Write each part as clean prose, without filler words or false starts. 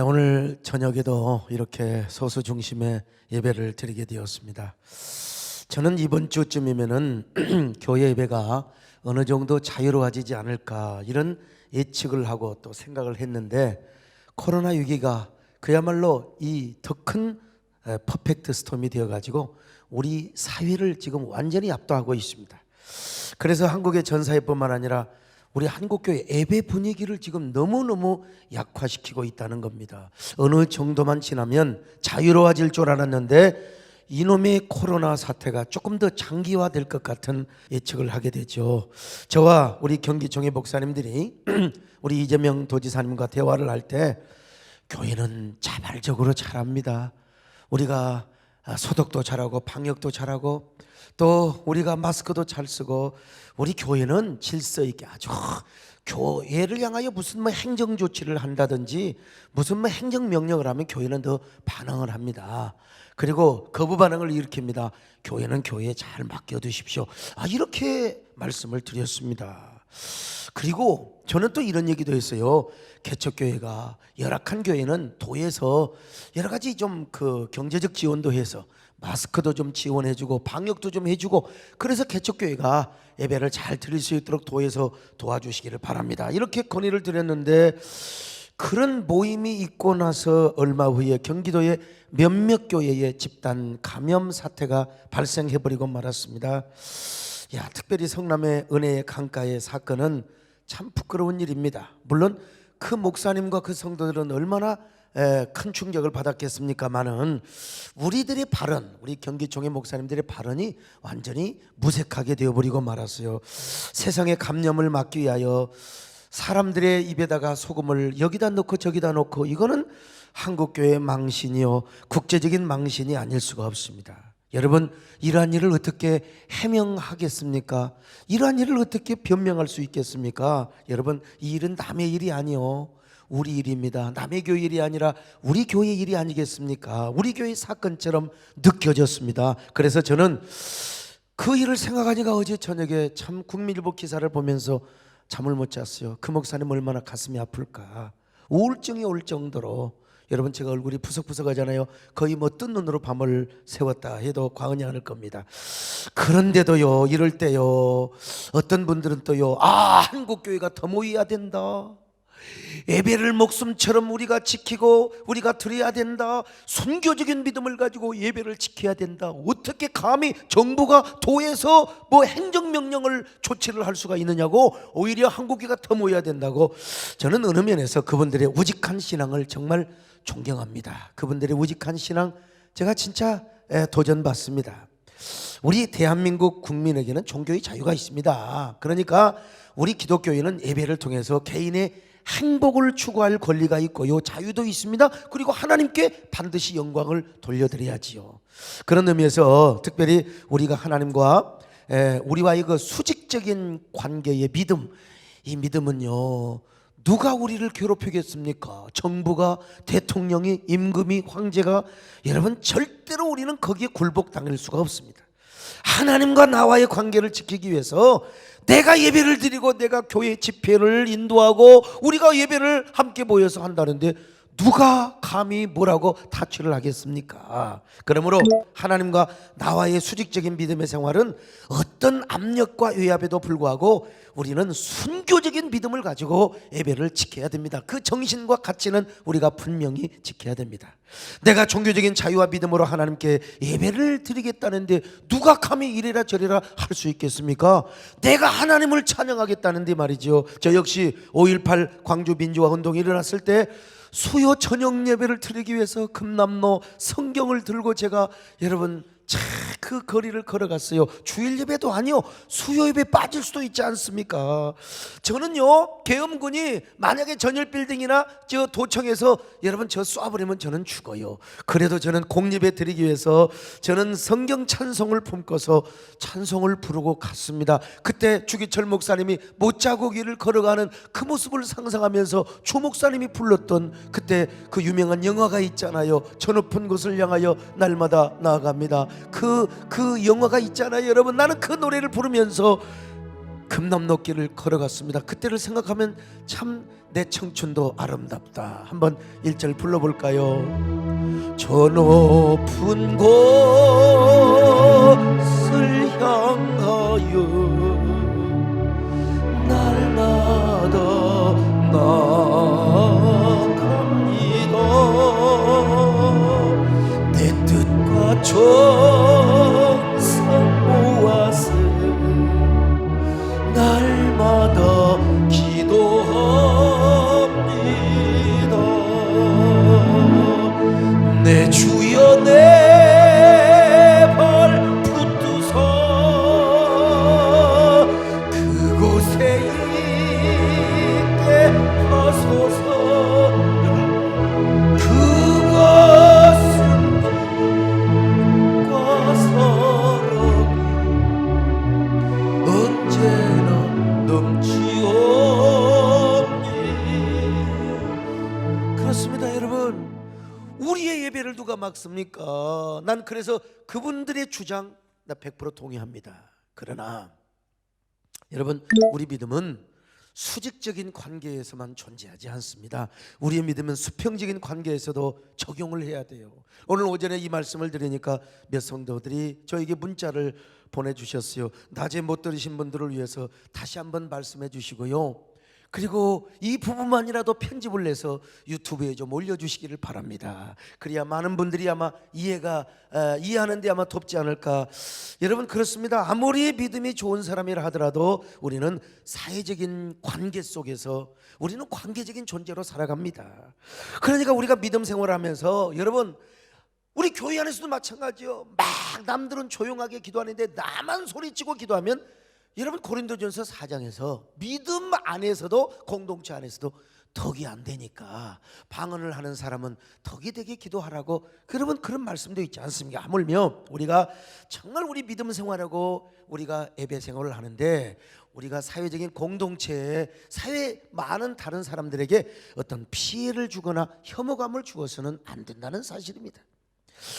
오늘 저녁에도 이렇게 소수 중심의 예배를 드리게 되었습니다. 저는 이번 주쯤이면은 교회 예배가 어느 정도 자유로워지지 않을까 이런 예측을 하고 또 생각을 했는데, 코로나 위기가 그야말로 이 더 큰 퍼펙트 스톰이 되어가지고 우리 사회를 지금 완전히 압도하고 있습니다. 그래서 한국의 전사회뿐만 아니라 우리 한국교회 예배 분위기를 지금 너무너무 약화시키고 있다는 겁니다. 어느 정도만 지나면 자유로워질 줄 알았는데 이놈의 코로나 사태가 조금 더 장기화될 것 같은 예측을 하게 되죠. 저와 우리 경기총회 목사님들이 우리 이재명 도지사님과 대화를 할 때 교회는 자발적으로 잘합니다. 우리가 소독도 잘하고 방역도 잘하고 또 우리가 마스크도 잘 쓰고 우리 교회는 질서 있게 아주 교회를 향하여 무슨 행정 조치를 한다든지 무슨 행정 명령을 하면 교회는 더 반응을 합니다. 그리고 거부 반응을 일으킵니다. 교회는 교회에 잘 맡겨두십시오. 이렇게 말씀을 드렸습니다. 그리고 저는 또 이런 얘기도 했어요. 개척교회가 열악한 교회는 도에서 여러 가지 좀 경제적 지원도 해서 마스크도 좀 지원해주고 방역도 좀 해주고, 그래서 개척교회가 예배를 잘 드릴 수 있도록 도에서 도와주시기를 바랍니다. 이렇게 건의를 드렸는데, 그런 모임이 있고 나서 얼마 후에 경기도의 몇몇 교회의 집단 감염 사태가 발생해버리고 말았습니다. 특별히 성남의 은혜의 강가의 사건은 참 부끄러운 일입니다. 물론 그 목사님과 그 성도들은 얼마나 큰 충격을 받았겠습니까마는 우리들의 발언, 우리 경기총회 목사님들의 발언이 완전히 무색하게 되어버리고 말았어요. 세상의 감염을 막기 위하여 사람들의 입에다가 소금을 여기다 넣고 저기다 넣고, 이거는 한국교회의 망신이요 국제적인 망신이 아닐 수가 없습니다. 여러분, 이러한 일을 어떻게 해명하겠습니까? 이러한 일을 어떻게 변명할 수 있겠습니까? 여러분, 이 일은 남의 일이 아니요 우리 일입니다. 남의 교회 일이 아니라 우리 교회 일이 아니겠습니까? 우리 교회 사건처럼 느껴졌습니다. 그래서 저는 그 일을 생각하니까 어제 저녁에 참 국민일보 기사를 보면서 잠을 못 잤어요. 그 목사님 얼마나 가슴이 아플까. 우울증이 올 정도로, 여러분 제가 얼굴이 푸석푸석하잖아요. 거의 뜬 눈으로 밤을 새웠다 해도 과언이 아닐 겁니다. 그런데도요, 이럴 때요, 어떤 분들은 또요, 한국교회가 더 모여야 된다, 예배를 목숨처럼 우리가 지키고 우리가 드려야 된다, 순교적인 믿음을 가지고 예배를 지켜야 된다. 어떻게 감히 정부가 도에서 행정명령을 조치를 할 수가 있느냐고, 오히려 한국교회가 더 모여야 된다고. 저는 어느 면에서 그분들의 우직한 신앙을 정말 존경합니다. 그분들의 우직한 신앙 제가 진짜 도전받습니다. 우리 대한민국 국민에게는 종교의 자유가 있습니다. 그러니까 우리 기독교인은 예배를 통해서 개인의 행복을 추구할 권리가 있고요, 자유도 있습니다. 그리고 하나님께 반드시 영광을 돌려드려야지요. 그런 의미에서 특별히 우리가 하나님과 우리와의 그 수직적인 관계의 믿음, 이 믿음은요, 누가 우리를 괴롭히겠습니까? 정부가, 대통령이, 임금이, 황제가. 여러분, 절대로 우리는 거기에 굴복당할 수가 없습니다. 하나님과 나와의 관계를 지키기 위해서 내가 예배를 드리고 내가 교회 집회를 인도하고 우리가 예배를 함께 모여서 한다는데 누가 감히 뭐라고 타치를 하겠습니까? 그러므로 하나님과 나와의 수직적인 믿음의 생활은 어떤 압력과 외압에도 불구하고 우리는 순교적인 믿음을 가지고 예배를 지켜야 됩니다. 그 정신과 가치는 우리가 분명히 지켜야 됩니다. 내가 종교적인 자유와 믿음으로 하나님께 예배를 드리겠다는데 누가 감히 이래라 저래라 할 수 있겠습니까? 내가 하나님을 찬양하겠다는데 말이죠. 저 역시 5.18 광주 민주화 운동이 일어났을 때 수요 저녁 예배를 드리기 위해서 금남로 성경을 들고 제가 여러분 그 거리를 걸어갔어요. 주일 예배도 아니요, 수요 예배 빠질 수도 있지 않습니까? 저는요, 계엄군이 만약에 전열 빌딩이나 저 도청에서 여러분 저 쏴버리면 저는 죽어요. 그래도 저는 공예배 드리기 위해서 저는 성경 찬송을 품고서 찬송을 부르고 갔습니다. 그때 주기철 목사님이 못자고기를 걸어가는 그 모습을 상상하면서 주 목사님이 불렀던 그때 그 유명한 영화가 있잖아요. 저 높은 곳을 향하여 날마다 나아갑니다. 그 영화가 있잖아요. 여러분, 나는 그 노래를 부르면서 금남로길을 걸어갔습니다. 그때를 생각하면 참 내 청춘도 아름답다. 한번 1절 불러볼까요? 저 높은 곳을 향하여 날마다 나아갑니다. 내 뜻과 정성 모아서 날마다 기도합니다. 내 주여 내 발 붙드사 그곳에 있게 하소서. 그것은 빛과 사랑이 언제나 넘치옵니. 그렇습니다 여러분. 우리의 예배를 누가 막습니까? 난 그래서 그분들의 주장 나 100% 동의합니다. 그러나 여러분, 우리 믿음은 수직적인 관계에서만 존재하지 않습니다. 우리의 믿음은 수평적인 관계에서도 적용을 해야 돼요. 오늘 오전에 이 말씀을 들으니까 몇 성도들이 저에게 문자를 보내주셨어요. 낮에 못 들으신 분들을 위해서 다시 한번 말씀해 주시고요, 그리고 이 부분만이라도 편집을 내서 유튜브에 좀 올려주시기를 바랍니다. 그래야 많은 분들이 아마 이해하는 데 아마 돕지 않을까. 여러분, 그렇습니다. 아무리 믿음이 좋은 사람이라 하더라도 우리는 사회적인 관계 속에서 우리는 관계적인 존재로 살아갑니다. 그러니까 우리가 믿음 생활하면서 여러분, 우리 교회 안에서도 마찬가지요. 막 남들은 조용하게 기도하는데 나만 소리치고 기도하면, 여러분, 고린도전서 4장에서 믿음 안에서도 공동체 안에서도 덕이 안 되니까 방언을 하는 사람은 덕이 되게 기도하라고, 여러분, 그런 말씀도 있지 않습니까? 하물며 우리가 정말 우리 믿음 생활하고 우리가 예배 생활을 하는데 우리가 사회적인 공동체에 사회 많은 다른 사람들에게 어떤 피해를 주거나 혐오감을 주어서는 안 된다는 사실입니다.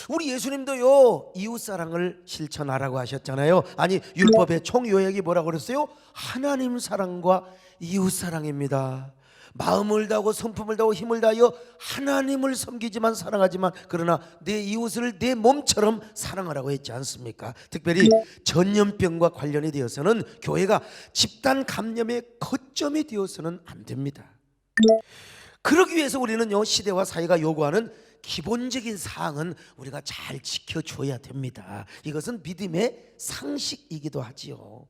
우리 예수님도요, 이웃사랑을 실천하라고 하셨잖아요. 아니, 율법의 총요약이 뭐라고 그랬어요? 하나님 사랑과 이웃사랑입니다. 마음을 다하고 성품을 다하고 힘을 다하여 하나님을 섬기지만 사랑하지만 그러나 내 이웃을 내 몸처럼 사랑하라고 했지 않습니까? 특별히 전염병과 관련이 되어서는 교회가 집단 감염의 거점이 되어서는 안 됩니다. 그러기 위해서 우리는요, 시대와 사회가 요구하는 기본적인 사항은 우리가 잘 지켜줘야 됩니다. 이것은 믿음의 상식이기도 하지요.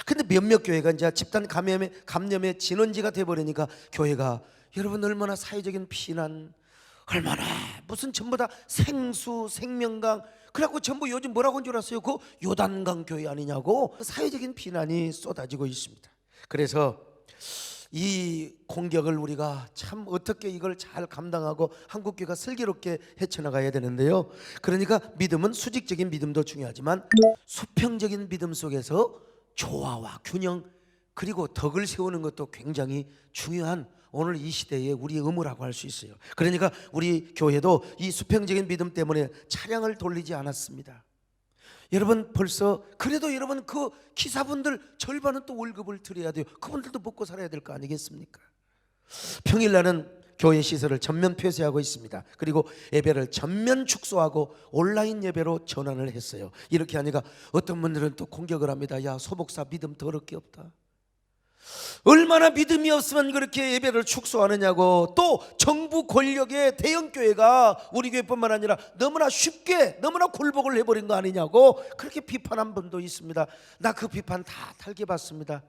근데 몇몇 교회가 이제 집단 감염의 진원지가 돼버리니까 교회가, 여러분, 얼마나 사회적인 피난, 얼마나 무슨 전부 다 생수 생명강, 그래갖고 전부 요즘 뭐라고 한 줄 아세요? 그 요단강 교회 아니냐고 사회적인 비난이 쏟아지고 있습니다. 그래서 이 공격을 우리가 참 어떻게 이걸 잘 감당하고 한국교회가 슬기롭게 헤쳐나가야 되는데요, 그러니까 믿음은 수직적인 믿음도 중요하지만 수평적인 믿음 속에서 조화와 균형 그리고 덕을 세우는 것도 굉장히 중요한 오늘 이 시대의 우리의 의무라고 할 수 있어요. 그러니까 우리 교회도 이 수평적인 믿음 때문에 차량을 돌리지 않았습니다. 여러분, 벌써 그래도 여러분 그 기사분들 절반은 또 월급을 드려야 돼요. 그분들도 먹고 살아야 될 거 아니겠습니까? 평일날은 교회 시설을 전면 폐쇄하고 있습니다. 그리고 예배를 전면 축소하고 온라인 예배로 전환을 했어요. 이렇게 하니까 어떤 분들은 또 공격을 합니다. 야, 소목사 믿음 더럽게 없다. 얼마나 믿음이 없으면 그렇게 예배를 축소하느냐고. 또 정부 권력의 대형교회가 우리 교회뿐만 아니라 너무나 쉽게 너무나 굴복을 해버린 거 아니냐고 그렇게 비판한 분도 있습니다. 나 그 비판 다 달개봤습니다.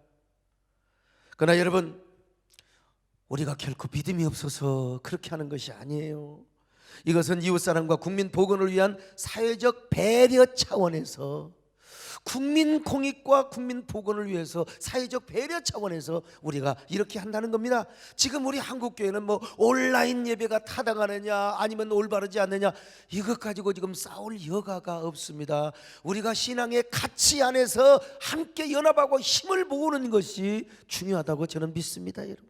그러나 여러분, 우리가 결코 믿음이 없어서 그렇게 하는 것이 아니에요. 이것은 이웃사랑과 국민 복원을 위한 사회적 배려 차원에서, 국민 공익과 국민 복원을 위해서 사회적 배려 차원에서 우리가 이렇게 한다는 겁니다. 지금 우리 한국교회는 뭐 온라인 예배가 타당하느냐 아니면 올바르지 않느냐 이것 가지고 지금 싸울 여가가 없습니다. 우리가 신앙의 가치 안에서 함께 연합하고 힘을 모으는 것이 중요하다고 저는 믿습니다. 여러분,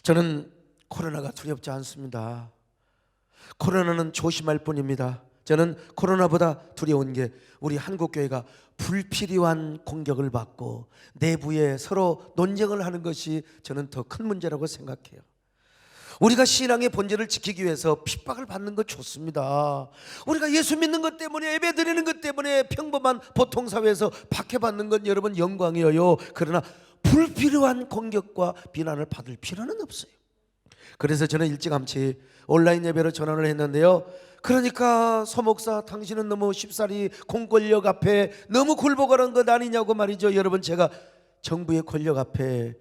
저는 코로나가 두렵지 않습니다. 코로나는 조심할 뿐입니다. 저는 코로나보다 두려운 게 우리 한국교회가 불필요한 공격을 받고 내부에 서로 논쟁을 하는 것이 저는 더 큰 문제라고 생각해요. 우리가 신앙의 본질을 지키기 위해서 핍박을 받는 것 좋습니다. 우리가 예수 믿는 것 때문에, 예배 드리는 것 때문에 평범한 보통 사회에서 박해받는 건 여러분 영광이에요. 그러나 불필요한 공격과 비난을 받을 필요는 없어요. 그래서 저는 일찌감치 온라인 예배로 전환을 했는데요. 그러니까 서목사, 당신은 너무 쉽사리 공권력 앞에 너무 굴복하는 것 아니냐고 말이죠. 여러분, 제가 정부의 권력 앞에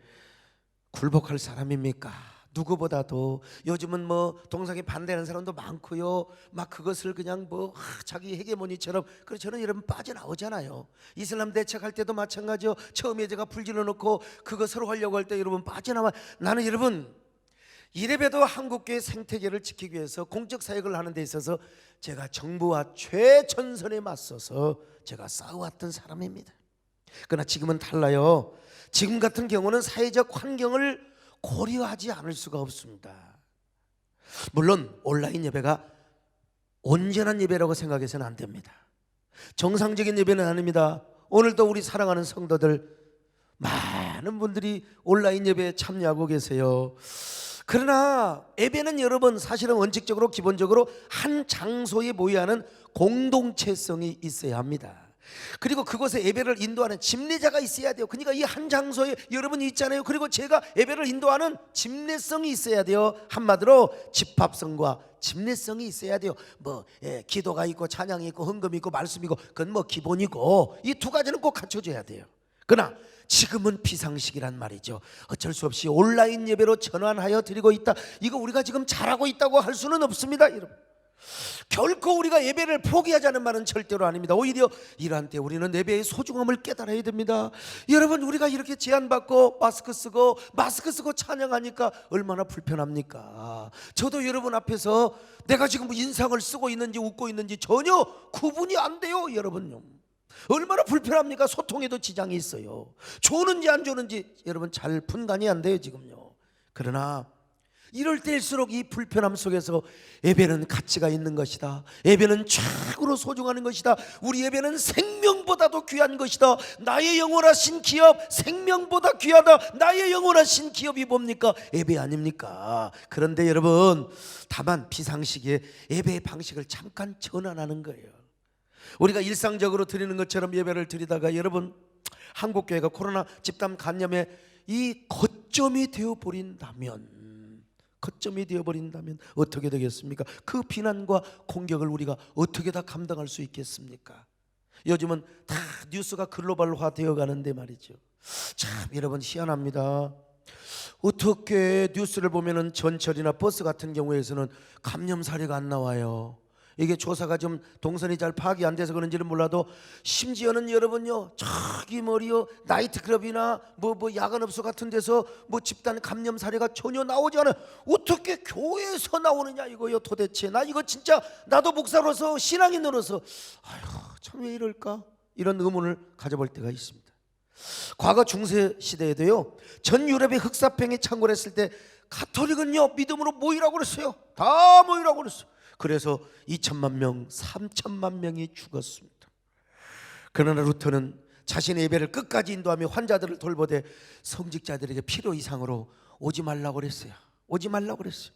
굴복할 사람입니까? 누구보다도. 요즘은 뭐 동성애 반대하는 사람도 많고요. 막 그것을 그냥 뭐 자기 헤게모니처럼. 그래서 저는 여러분 빠져나오잖아요. 이슬람 대책할 때도 마찬가지요. 처음에 제가 불질러 놓고 그거 서로 하려고 할 때 여러분 빠져나와. 나는 여러분 이래봬도 한국교회 생태계를 지키기 위해서 공적 사역을 하는 데 있어서 제가 정부와 최전선에 맞서서 제가 싸워왔던 사람입니다. 그러나 지금은 달라요. 지금 같은 경우는 사회적 환경을 고려하지 않을 수가 없습니다. 물론 온라인 예배가 온전한 예배라고 생각해서는 안 됩니다. 정상적인 예배는 아닙니다. 오늘도 우리 사랑하는 성도들 많은 분들이 온라인 예배에 참여하고 계세요. 그러나 예배는 여러분 사실은 원칙적으로 기본적으로 한 장소에 모여야 하는 공동체성이 있어야 합니다. 그리고 그곳에 예배를 인도하는 집례자가 있어야 돼요. 그러니까 이 한 장소에 여러분이 있잖아요. 그리고 제가 예배를 인도하는 집례성이 있어야 돼요. 한마디로 집합성과 집례성이 있어야 돼요. 기도가 있고 찬양이 있고 헌금이 있고 말씀이 있고 그건 뭐 기본이고 이 두 가지는 꼭 갖춰져야 돼요. 그러나 지금은 비상식이란 말이죠. 어쩔 수 없이 온라인 예배로 전환하여 드리고 있다. 이거 우리가 지금 잘하고 있다고 할 수는 없습니다, 여러분. 결코 우리가 예배를 포기하자는 말은 절대로 아닙니다. 오히려 이러한 때 우리는 예배의 소중함을 깨달아야 됩니다. 여러분, 우리가 이렇게 제한받고 마스크 쓰고 찬양하니까 얼마나 불편합니까? 저도 여러분 앞에서 내가 지금 인상을 쓰고 있는지 웃고 있는지 전혀 구분이 안 돼요, 여러분요. 얼마나 불편합니까? 소통에도 지장이 있어요. 좋은지 안 좋은지 여러분 잘 분간이 안 돼요, 지금요. 그러나 이럴 때일수록 이 불편함 속에서 예배는 가치가 있는 것이다. 예배는 최고로 소중한 것이다. 우리 예배는 생명보다도 귀한 것이다. 나의 영원하신 기업, 생명보다 귀하다. 나의 영원하신 기업이 뭡니까? 예배 아닙니까? 그런데 여러분, 다만 비상시기에 예배의 방식을 잠깐 전환하는 거예요. 우리가 일상적으로 드리는 것처럼 예배를 드리다가 여러분, 한국교회가 코로나 집단 감염의 이 거점이 되어버린다면 어떻게 되겠습니까? 그 비난과 공격을 우리가 어떻게 다 감당할 수 있겠습니까? 요즘은 다 뉴스가 글로벌화 되어 가는데 말이죠. 참 여러분 희한합니다. 어떻게 뉴스를 보면은 전철이나 버스 같은 경우에서는 감염 사례가 안 나와요. 이게 조사가 좀 동선이 잘 파악이 안 돼서 그런지는 몰라도 심지어는 여러분요, 저기 나이트클럽이나 야간업소 같은 데서 집단 감염 사례가 전혀 나오지 않아요. 어떻게 교회에서 나오느냐 이거요. 도대체 나 이거 진짜 나도 목사로서 신앙인으로서 참 왜 이럴까 이런 의문을 가져볼 때가 있습니다. 과거 중세 시대에도요, 전 유럽의 흑사병이 창궐했을 때 가톨릭은요 믿음으로 모이라고 그랬어요. 다 모이라고 그랬어요. 그래서 2천만 명, 3천만 명이 죽었습니다. 그러나 루터는 자신의 예배를 끝까지 인도하며 환자들을 돌보되 성직자들에게 필요 이상으로 오지 말라고 그랬어요. 오지 말라고 그랬어요.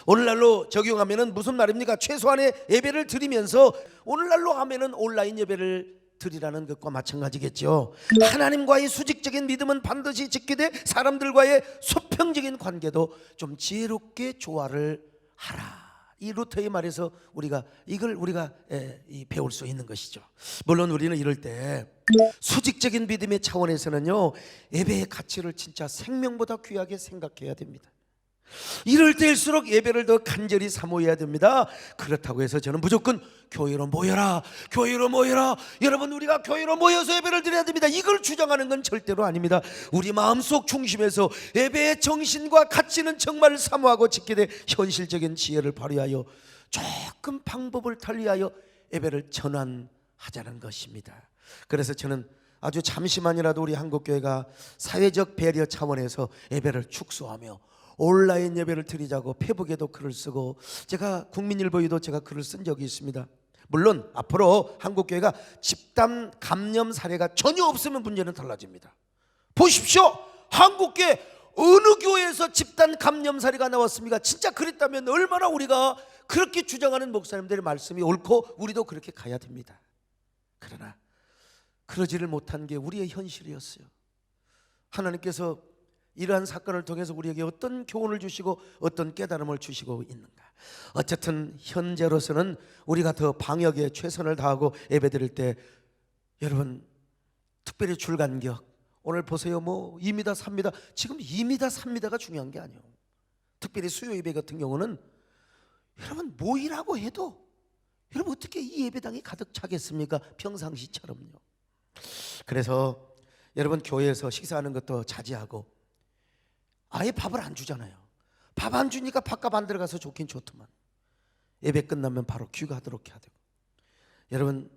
오늘날로 적용하면은 무슨 말입니까? 최소한의 예배를 드리면서 오늘날로 하면은 온라인 예배를 드리라는 것과 마찬가지겠죠. 하나님과의 수직적인 믿음은 반드시 지키되 사람들과의 수평적인 관계도 좀 지혜롭게 조화를 하라. 이 루터의 말에서 우리가 배울 수 있는 것이죠. 물론 우리는 이럴 때 수직적인 믿음의 차원에서는요, 예배의 가치를 진짜 생명보다 귀하게 생각해야 됩니다. 이럴 때일수록 예배를 더 간절히 사모해야 됩니다. 그렇다고 해서 저는 무조건 교회로 모여라, 교회로 모여라, 여러분 우리가 교회로 모여서 예배를 드려야 됩니다, 이걸 주장하는 건 절대로 아닙니다. 우리 마음속 중심에서 예배의 정신과 가치는 정말 사모하고 지키되 현실적인 지혜를 발휘하여 조금 방법을 달리하여 예배를 전환하자는 것입니다. 그래서 저는 아주 잠시만이라도 우리 한국교회가 사회적 배려 차원에서 예배를 축소하며 온라인 예배를 드리자고 페북에도 글을 쓰고, 제가 국민일보에도 제가 글을 쓴 적이 있습니다. 물론 앞으로 한국교회가 집단 감염 사례가 전혀 없으면 문제는 달라집니다. 보십시오. 한국교회 어느 교회에서 집단 감염 사례가 나왔습니까? 진짜 그랬다면 얼마나 우리가 그렇게 주장하는 목사님들의 말씀이 옳고 우리도 그렇게 가야 됩니다. 그러나 그러지를 못한 게 우리의 현실이었어요. 하나님께서 이러한 사건을 통해서 우리에게 어떤 교훈을 주시고 어떤 깨달음을 주시고 있는가. 어쨌든 현재로서는 우리가 더 방역에 최선을 다하고 예배드릴 때 여러분 특별히 줄간격 오늘 보세요. 뭐 2m 3m 지금 2m 3m가 중요한 게 아니에요. 특별히 수요 예배 같은 경우는 여러분 모이라고 해도 여러분 어떻게 이 예배당이 가득 차겠습니까? 평상시처럼요. 그래서 여러분 교회에서 식사하는 것도 자제하고 아예 밥을 안 주잖아요. 밥 안 주니까 밥값 안 들어가서 좋긴 좋더만 예배 끝나면 바로 귀가하도록 해야 되고 여러분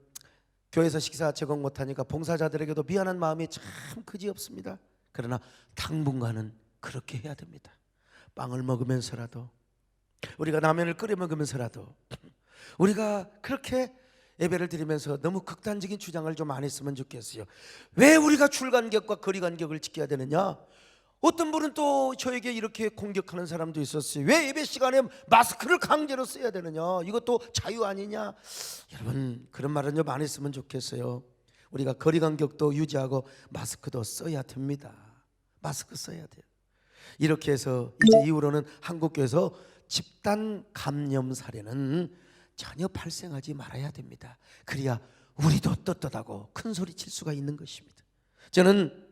교회에서 식사 제공 못하니까 봉사자들에게도 미안한 마음이 참 그지없습니다. 그러나 당분간은 그렇게 해야 됩니다. 빵을 먹으면서라도 우리가 라면을 끓여 먹으면서라도 우리가 그렇게 예배를 드리면서 너무 극단적인 주장을 좀 안 했으면 좋겠어요. 왜 우리가 줄간격과 거리간격을 지켜야 되느냐? 어떤 분은 또 저에게 이렇게 공격하는 사람도 있었어요. 왜 예배 시간에 마스크를 강제로 써야 되느냐? 이것도 자유 아니냐? 여러분 그런 말은 좀 안 했으면 좋겠어요. 우리가 거리간격도 유지하고 마스크도 써야 됩니다. 마스크 써야 돼요. 이렇게 해서 이제 이후로는 한국교회에서 집단 감염 사례는 전혀 발생하지 말아야 됩니다. 그래야 우리도 떳떳하고 큰 소리 칠 수가 있는 것입니다. 저는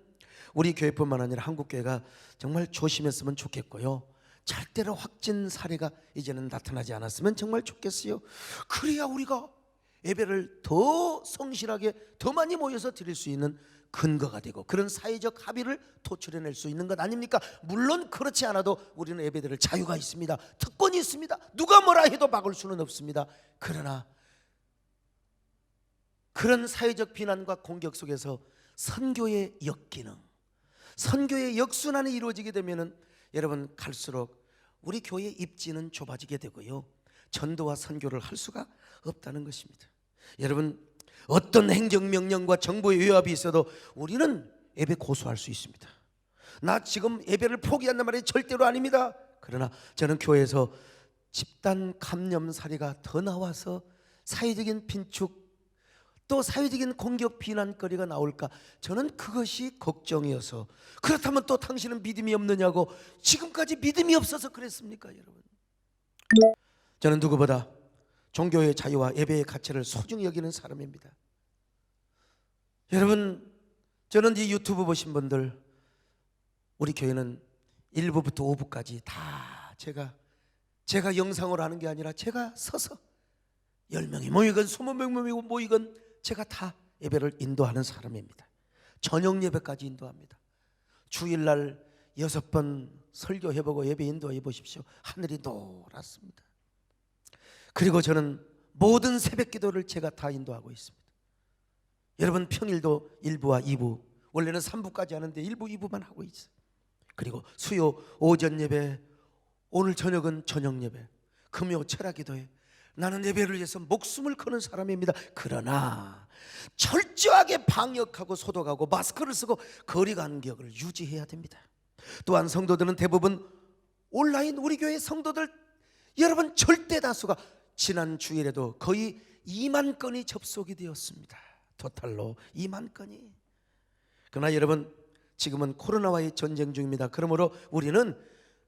우리 교회뿐만 아니라 한국교회가 정말 조심했으면 좋겠고요. 절대로 확진 사례가 이제는 나타나지 않았으면 정말 좋겠어요. 그래야 우리가 예배를 더 성실하게 더 많이 모여서 드릴 수 있는 근거가 되고 그런 사회적 합의를 도출해낼 수 있는 것 아닙니까? 물론 그렇지 않아도 우리는 예배드릴 자유가 있습니다. 특권이 있습니다. 누가 뭐라 해도 막을 수는 없습니다. 그러나 그런 사회적 비난과 공격 속에서 선교의 역기능, 선교의 역순환이 이루어지게 되면은 여러분 갈수록 우리 교회의 입지는 좁아지게 되고요. 전도와 선교를 할 수가 없다는 것입니다. 여러분 어떤 행정명령과 정부의 외압이 있어도 우리는 예배 고수할 수 있습니다. 나 지금 예배를 포기한단 말이 절대로 아닙니다. 그러나 저는 교회에서 집단 감염 사례가 더 나와서 사회적인 빈축 또 사회적인 공격 비난거리가 나올까 저는 그것이 걱정이어서 그렇다면 또 당신은 믿음이 없느냐고 지금까지 믿음이 없어서 그랬습니까 여러분? 저는 누구보다 종교의 자유와 예배의 가치를 소중히 여기는 사람입니다. 여러분 저는 이 유튜브 보신 분들 우리 교회는 1부부터 5부까지 다 제가 영상으로 하는 게 아니라 제가 서서 10명이 모이건 20명 모이건 제가 다 예배를 인도하는 사람입니다. 저녁 예배까지 인도합니다. 주일날 6번 설교해보고 예배 인도해 보십시오. 하늘이 노랗습니다. 그리고 저는 모든 새벽 기도를 제가 다 인도하고 있습니다. 여러분 평일도 1부와 2부 원래는 3부까지 하는데 1부 2부만 하고 있어요. 그리고 수요 오전 예배 오늘 저녁은 저녁 예배 금요 철학 기도회 나는 예배를 위해서 목숨을 거는 사람입니다. 그러나 철저하게 방역하고 소독하고 마스크를 쓰고 거리간격을 유지해야 됩니다. 또한 성도들은 대부분 온라인 우리 교회 성도들 여러분 절대 다수가 지난 주일에도 거의 2만 건이 접속이 되었습니다. 토탈로 2만 건이. 그러나 여러분 지금은 코로나와의 전쟁 중입니다. 그러므로 우리는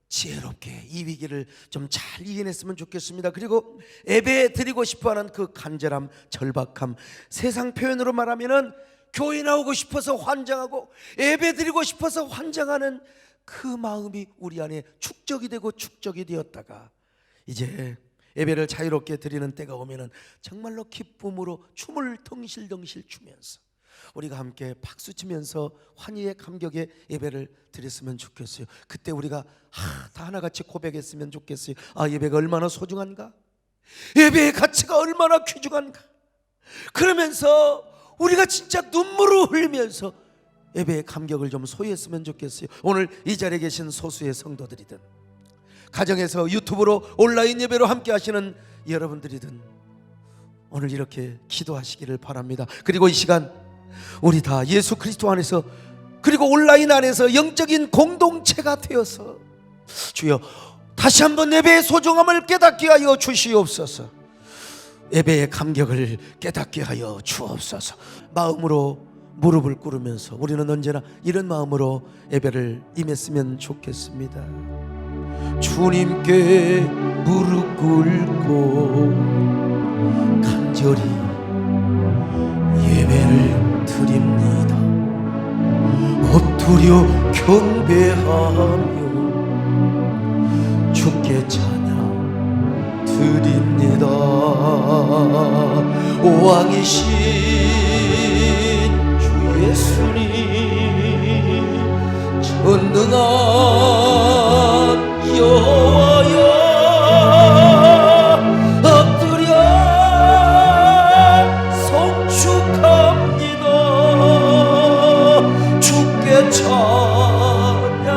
지혜롭게 이 위기를 좀 잘 이겨냈으면 좋겠습니다. 그리고 예배 드리고 싶어하는 그 간절함, 절박함, 세상 표현으로 말하면은 교회 나오고 싶어서 환장하고 예배 드리고 싶어서 환장하는 그 마음이 우리 안에 축적이 되고 축적이 되었다가 이제 예배를 자유롭게 드리는 때가 오면은 정말로 기쁨으로 춤을 덩실덩실 추면서 우리가 함께 박수치면서 환희의 감격의 예배를 드렸으면 좋겠어요. 그때 우리가 다 하나같이 고백했으면 좋겠어요. 아, 예배가 얼마나 소중한가? 예배의 가치가 얼마나 귀중한가? 그러면서 우리가 진짜 눈물을 흘리면서 예배의 감격을 좀 소유했으면 좋겠어요. 오늘 이 자리에 계신 소수의 성도들이든 가정에서 유튜브로 온라인 예배로 함께 하시는 여러분들이든 오늘 이렇게 기도하시기를 바랍니다. 그리고 이 시간 우리 다 예수 그리스도 안에서 그리고 온라인 안에서 영적인 공동체가 되어서 주여 다시 한번 예배의 소중함을 깨닫게 하여 주시옵소서. 예배의 감격을 깨닫게 하여 주옵소서. 마음으로 무릎을 꿇으면서 우리는 언제나 이런 마음으로 예배를 임했으면 좋겠습니다. 주님께 무릎 꿇고 간절히 예배를 드립니다. 엎드려 경배하며 주께 찬양 드립니다. 왕이신 주 예수님 전능한 여호와여 엎드려 송축합니다. 주께 찬양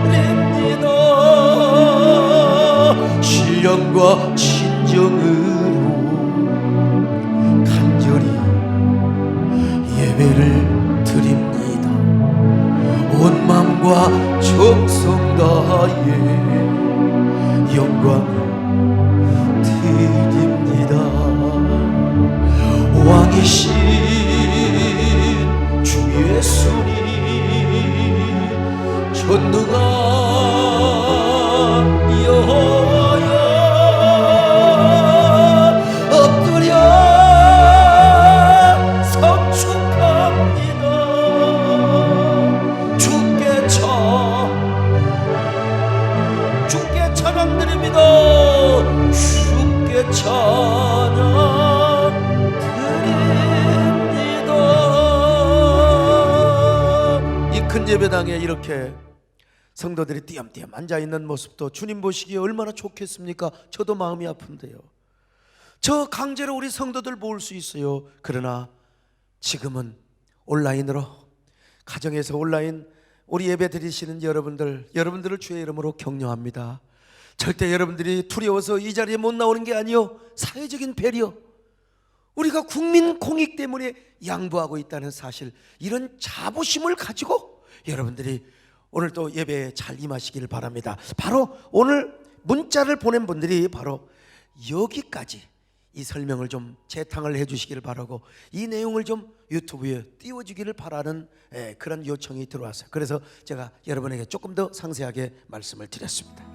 드립니다. 신령과 진정으로 간절히 예배를 드립니다. 온 마음과 정성 다해 영광 드립니다. 왕이신 주 예수님 전능한 여호와여 엎드려 성축합니다. 주께 찬양드립니다. 주께 찬양드립니다. 이 큰 예배당에 이렇게 성도들이 띄엄띄엄 앉아있는 모습도 주님 보시기에 얼마나 좋겠습니까? 저도 마음이 아픈데요. 저 강제로 우리 성도들 모을 수 있어요. 그러나 지금은 온라인으로 가정에서 온라인 우리 예배 드리시는 여러분들을 주의 이름으로 격려합니다. 절대 여러분들이 두려워서 이 자리에 못 나오는 게 아니요, 사회적인 배려, 우리가 국민 공익 때문에 양보하고 있다는 사실, 이런 자부심을 가지고 여러분들이 오늘 또 예배에 잘 임하시기를 바랍니다. 바로 오늘 문자를 보낸 분들이 바로 여기까지 이 설명을 좀 재탕을 해주시기를 바라고 이 내용을 좀 유튜브에 띄워주기를 바라는 그런 요청이 들어왔어요. 그래서 제가 여러분에게 조금 더 상세하게 말씀을 드렸습니다.